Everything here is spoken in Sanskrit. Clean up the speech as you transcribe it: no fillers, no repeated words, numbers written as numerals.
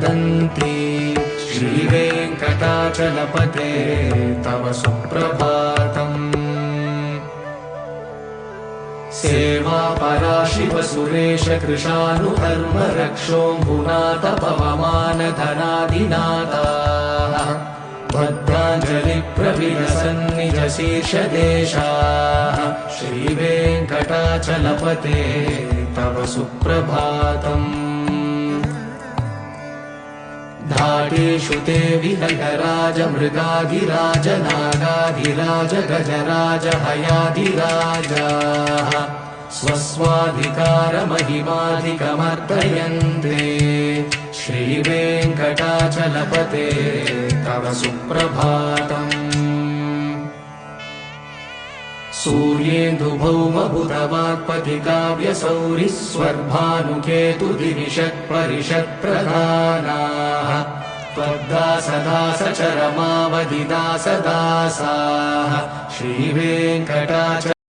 दन्ति श्रीवेङ्कटाचलपते तव सुप्रभातम्। सेवा पराशिव सुरेश कृशानुधर्म रक्षोऽम्बुनाथ पवमान धनादिनाथाः भद्राञ्जलि प्रविलसन्निज शीर्षदेशाः श्रीवेङ्कटाचलपते तव सुप्रभातम्। धाटेषु ते विहगराज मृगाधिराज नागाधिराज गजराज हयाधिराजाः स्वस्वाधिकारमहिमाधिकमर्दयन्ते श्रीवेङ्कटाचलपते तव सुप्रभातम्। सूर्येन्दुभौमबुधवाक्पतिकाव्यसौरिस्वर्भानुकेतुदिविषत्परिषत्प्रधानाः त्वद्दासदासचरमावधिदासदासाः श्रीवेङ्कटाचलपते